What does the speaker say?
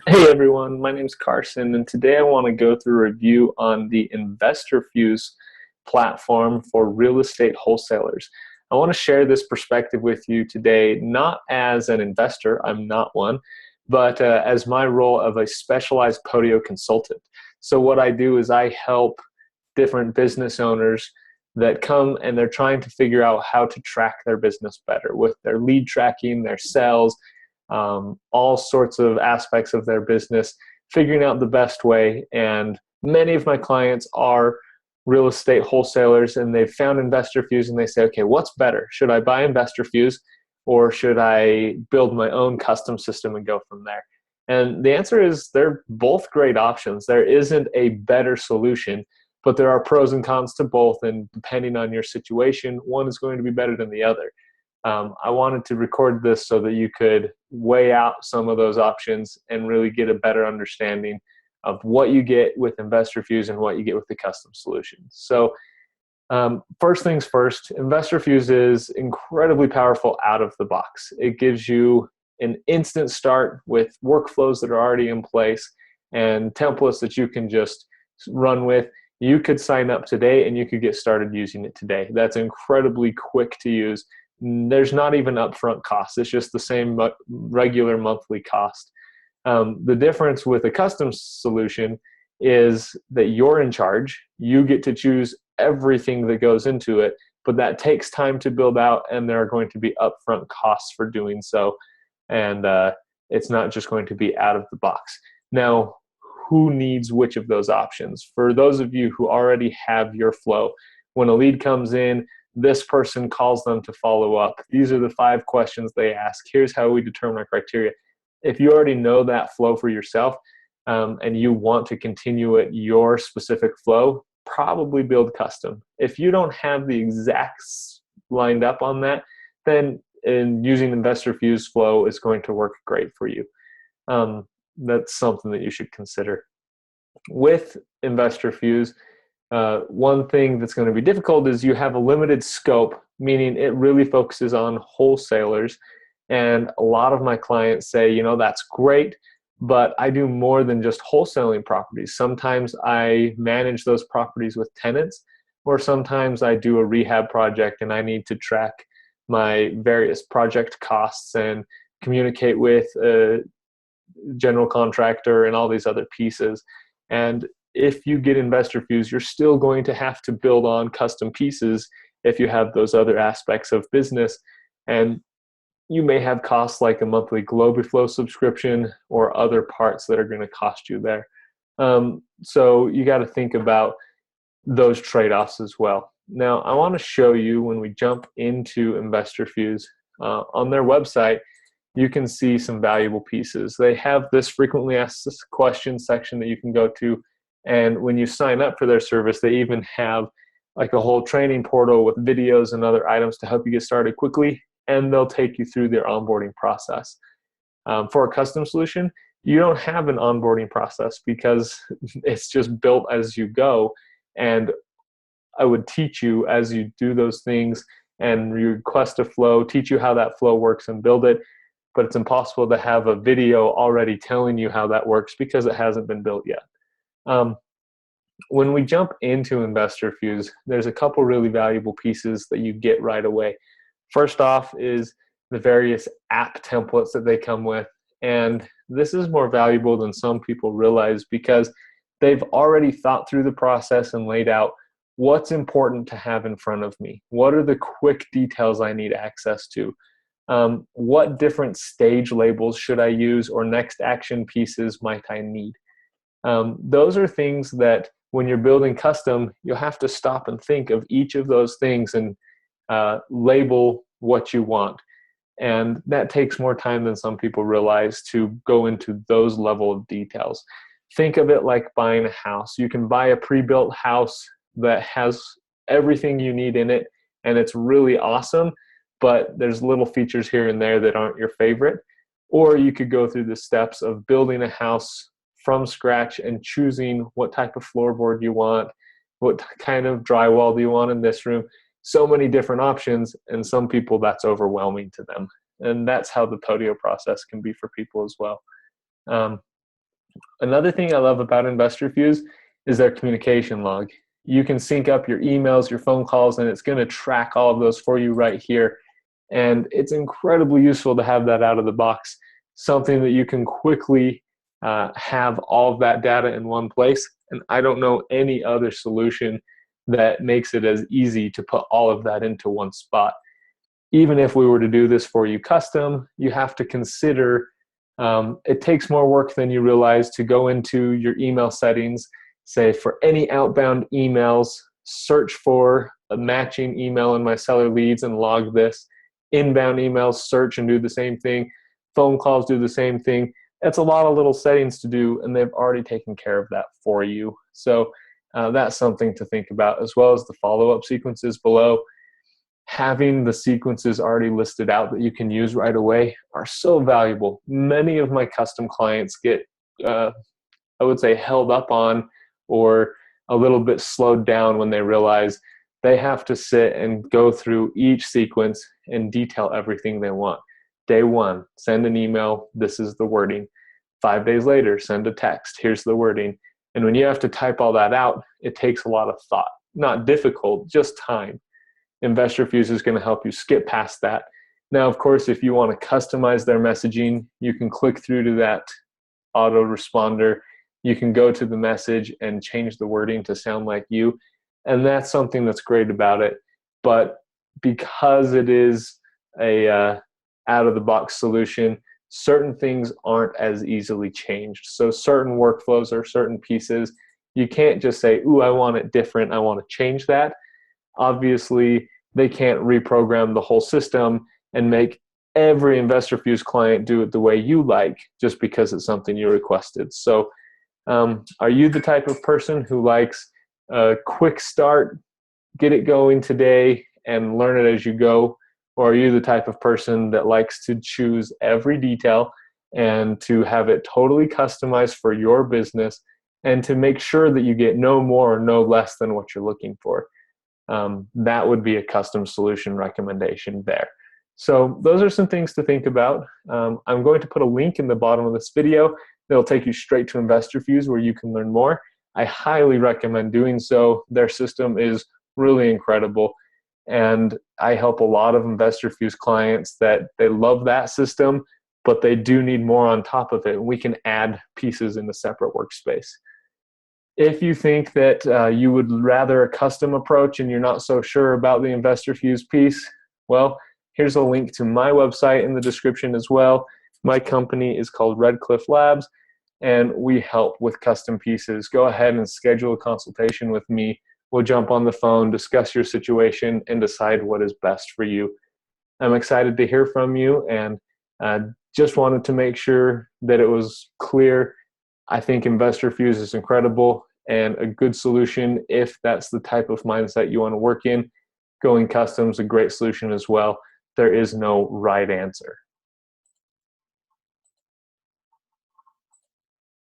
Hey everyone, my name is Carson, and today I want to go through a review on the InvestorFuse platform for real estate wholesalers. I want to share this perspective with you today, not as an investor, I'm not one, but as my role of a specialized Podio consultant. So what I do is I help different business owners that come and they're trying to figure out how to track their business better with their lead tracking, their sales, all sorts of aspects of their business, figuring out the best way. And many of my clients are real estate wholesalers, and they've found InvestorFuse and they say, okay, what's better? Should I buy InvestorFuse or should I build my own custom system and go from there? And the answer is they're both great options. There isn't a better solution, but there are pros and cons to both. And depending on your situation, one is going to be better than the other. I wanted to record this so that you could weigh out some of those options and really get a better understanding of what you get with InvestorFuse and what you get with the custom solution. So first things first, InvestorFuse is incredibly powerful out of the box. It gives you an instant start with workflows that are already in place and templates that you can just run with. You could sign up today and you could get started using it today. That's incredibly quick to use. There's not even upfront costs. It's just the same regular monthly cost. The difference with a custom solution is that you're in charge. You get to choose everything that goes into it, but that takes time to build out, and there are going to be upfront costs for doing so. And it's not just going to be out of the box. Now, who needs which of those options? For those of you who already have your flow, when a lead comes in, this person calls them to follow up. These are the 5 questions they ask. Here's how we determine our criteria. If you already know that flow for yourself and you want to continue at your specific flow, probably build custom. If you don't have the exacts lined up on that, then using InvestorFuse flow is going to work great for you. That's something that you should consider. With InvestorFuse, one thing that's going to be difficult is you have a limited scope, meaning it really focuses on wholesalers. And a lot of my clients say, you know, that's great, but I do more than just wholesaling properties. Sometimes I manage those properties with tenants, or sometimes I do a rehab project and I need to track my various project costs and communicate with a general contractor and all these other pieces. And if you get InvestorFuse, you're still going to have to build on custom pieces if you have those other aspects of business. And you may have costs like a monthly Globiflow subscription or other parts that are going to cost you there. So you got to think about those trade-offs as well. Now, I want to show you when we jump into InvestorFuse on their website, you can see some valuable pieces. They have this frequently asked questions section that you can go to. And when you sign up for their service, they even have like a whole training portal with videos and other items to help you get started quickly, and they'll take you through their onboarding process. For a custom solution, you don't have an onboarding process because it's just built as you go. And I would teach you as you do those things and you request a flow, teach you how that flow works and build it. But it's impossible to have a video already telling you how that works because it hasn't been built yet. When we jump into InvestorFuse, there's a couple really valuable pieces that you get right away. First off is the various app templates that they come with. And this is more valuable than some people realize because they've already thought through the process and laid out what's important to have in front of me. What are the quick details I need access to? What different stage labels should I use or next action pieces might I need? Those are things that when you're building custom, you'll have to stop and think of each of those things and label what you want. And that takes more time than some people realize to go into those level of details. Think of it like buying a house. You can buy a pre-built house that has everything you need in it, and it's really awesome, but there's little features here and there that aren't your favorite. Or you could go through the steps of building a house from scratch and choosing what type of floorboard you want, what kind of drywall do you want in this room. So many different options, and some people that's overwhelming to them. And that's how the Podio process can be for people as well. Another thing I love about InvestorFuse is their communication log. You can sync up your emails, your phone calls, and it's going to track all of those for you right here. And it's incredibly useful to have that out of the box, something that you can quickly have all of that data in one place. And I don't know any other solution that makes it as easy to put all of that into one spot. Even if we were to do this for you custom, you have to consider it takes more work than you realize to go into your email settings, say for any outbound emails, search for a matching email in my seller leads and log this. Inbound emails, search and do the same thing. Phone calls, do the same thing. That's a lot of little settings to do, and they've already taken care of that for you. So that's something to think about, as well as the follow-up sequences below. Having the sequences already listed out that you can use right away are so valuable. Many of my custom clients get, I would say, held up on or a little bit slowed down when they realize they have to sit and go through each sequence and detail everything they want. Day one, send an email, this is the wording. 5 days later, send a text, here's the wording. And when you have to type all that out, it takes a lot of thought. Not difficult, just time. InvestorFuse is going to help you skip past that. Now, of course, if you want to customize their messaging, you can click through to that autoresponder. You can go to the message and change the wording to sound like you. And that's something that's great about it. But because it is a out-of-the-box solution, certain things aren't as easily changed. So certain workflows or certain pieces, you can't just say, ooh, I want it different, I want to change that. Obviously, they can't reprogram the whole system and make every InvestorFuse client do it the way you like just because it's something you requested. So are you the type of person who likes a quick start, get it going today, and learn it as you go? Or are you the type of person that likes to choose every detail and to have it totally customized for your business and to make sure that you get no more or no less than what you're looking for? That would be a custom solution recommendation there. So those are some things to think about. I'm going to put a link in the bottom of this video that'll take you straight to InvestorFuse where you can learn more. I highly recommend doing so. Their system is really incredible. And I help a lot of InvestorFuse clients that they love that system, but they do need more on top of it. And we can add pieces in a separate workspace. If you think that you would rather a custom approach and you're not so sure about the InvestorFuse piece, well, here's a link to my website in the description as well. My company is called Red Cliff Labs, and we help with custom pieces. Go ahead and schedule a consultation with me. We'll jump on the phone, discuss your situation, and decide what is best for you. I'm excited to hear from you, and just wanted to make sure that it was clear. I think InvestorFuse is incredible and a good solution if that's the type of mindset you want to work in. Going custom is a great solution as well. There is no right answer.